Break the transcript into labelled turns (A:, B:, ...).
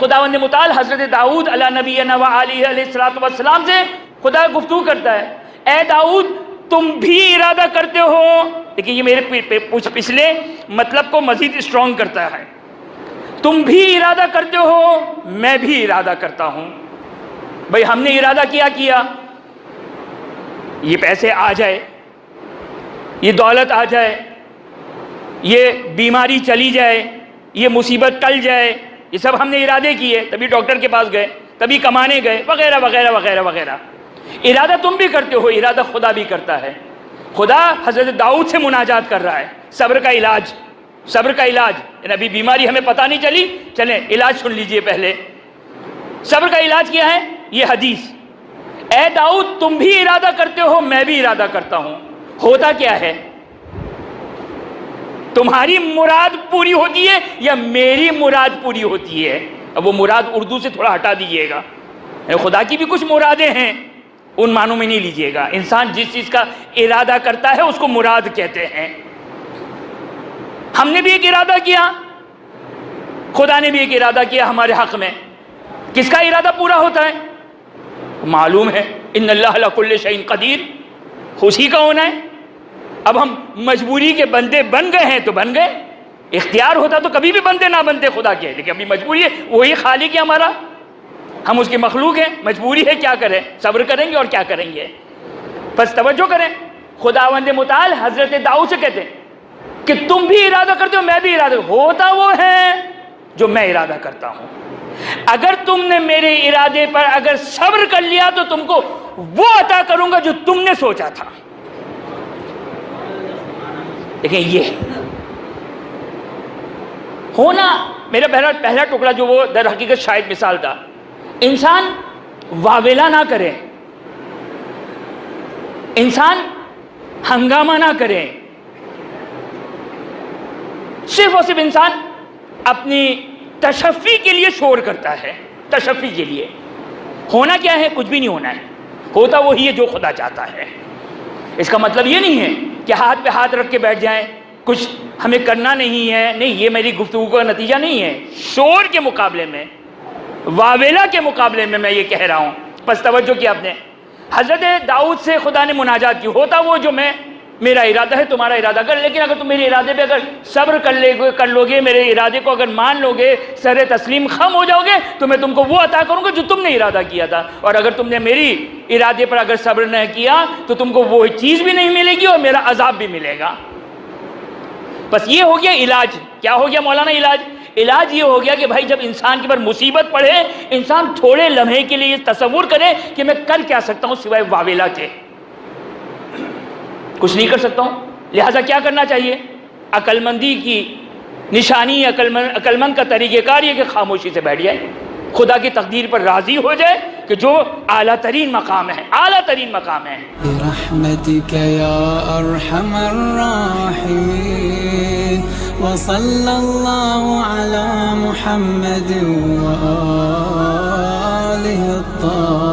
A: خداوند متعال حضرت داؤد علیہ نبینا و علیہ السلام سے خدا گفتگو کرتا ہے، اے داؤد تم بھی ارادہ کرتے ہو. لیکن یہ میرے پچھلے مطلب کو مزید اسٹرانگ کرتا ہے. تم بھی ارادہ کرتے ہو، میں بھی ارادہ کرتا ہوں. بھئی ہم نے ارادہ کیا یہ پیسے آ جائے، یہ دولت آ جائے، یہ بیماری چلی جائے، یہ مصیبت ٹل جائے، یہ سب ہم نے ارادے کیے، تبھی ڈاکٹر کے پاس گئے، تبھی کمانے گئے، وغیرہ وغیرہ وغیرہ وغیرہ. ارادہ تم بھی کرتے ہو، ارادہ خدا بھی کرتا ہے. خدا حضرت داؤد سے مناجات کر رہا ہے، صبر کا علاج، صبر کا علاج. ابھی بیماری ہمیں پتہ نہیں چلی، چلیں علاج سن لیجئے پہلے. صبر کا علاج کیا ہے؟ یہ حدیث، اے داؤد تم بھی ارادہ کرتے ہو، میں بھی ارادہ کرتا ہوں. ہوتا کیا ہے؟ تمہاری مراد پوری ہوتی ہے یا میری مراد پوری ہوتی ہے؟ اب وہ مراد اردو سے تھوڑا ہٹا دیجئے گا، خدا کی بھی کچھ مرادیں ہیں، ان معنوں میں نہیں لیجئے گا. انسان جس چیز کا ارادہ کرتا ہے اس کو مراد کہتے ہیں. ہم نے بھی ایک ارادہ کیا، خدا نے بھی ایک ارادہ کیا ہمارے حق میں. کس کا ارادہ پورا ہوتا ہے؟ معلوم ہے ان اللہ علی کل شیء قدیر، اسی کا ہونا ہے. اب ہم مجبوری کے بندے بن گئے ہیں تو بن گئے، اختیار ہوتا تو کبھی بھی بندے نہ بنتے خدا کے، لیکن ابھی مجبوری ہے. وہی خالق ہے ہمارا، ہم اس کے مخلوق ہیں، مجبوری ہے. کیا کریں؟ صبر کریں گے اور کیا کریں گے. بس توجہ کریں، خداوند متعال حضرت داؤد سے کہتے ہیں کہ تم بھی ارادہ کرتے ہو، میں بھی ارادہ کرتا ہوں. ہوتا وہ ہے جو میں ارادہ کرتا ہوں. اگر تم نے میرے ارادے پر اگر صبر کر لیا تو تم کو وہ عطا کروں گا جو تم نے سوچا تھا. لیکن یہ ہونا میرا پہلا ٹکڑا جو وہ در حقیقت شاید مثال تھا. انسان واویلا نہ کرے، انسان ہنگامہ نہ کرے، صرف اور صرف انسان اپنی تشفی کے لیے شور کرتا ہے. تشفی کے لیے ہونا کیا ہے؟ کچھ بھی نہیں ہونا ہے. ہوتا وہی ہے جو خدا چاہتا ہے. اس کا مطلب یہ نہیں ہے کہ ہاتھ پہ ہاتھ رکھ کے بیٹھ جائیں، کچھ ہمیں کرنا نہیں ہے. نہیں، یہ میری گفتگو کا نتیجہ نہیں ہے. شور کے مقابلے میں، واویلا کے مقابلے میں یہ کہہ رہا ہوں. بس توجہ کیا آپ نے. حضرت داؤد سے خدا نے مناجات کی. ہوتا وہ جو میرا ارادہ ہے تمہارا ارادہ کر، لیکن اگر تم میرے ارادے پہ اگر صبر کر لو گے، میرے ارادے کو اگر مان لو گے، سر تسلیم خم ہو جاؤ گے، تو میں تم کو وہ عطا کروں گا جو تم نے ارادہ کیا تھا. اور اگر تم نے میری ارادے پر اگر صبر نہ کیا تو تم کو وہ چیز بھی نہیں ملے گی اور میرا عذاب بھی ملے گا. بس یہ ہو گیا علاج. کیا ہو گیا مولانا علاج؟ علاج یہ ہو گیا کہ بھائی جب انسان کے پر مصیبت پڑے، انسان تھوڑے لمحے کے لیے یہ تصور کرے کہ میں کر کیا سکتا ہوں سوائے واویلا کے. کچھ نہیں کر سکتا ہوں. لہٰذا کیا کرنا چاہیے؟ عقل مندی کی نشانی، عقل مند کا طریقہ کار یہ کہ خاموشی سے بیٹھ جائے، خدا کی تقدیر پر راضی ہو جائے کہ جو اعلیٰ ترین مقام ہے، اعلیٰ ترین مقام ہے.
B: برحمتک یا ارحم الراحمین وصلی اللہ علی محمد وآلہ الطاہرین.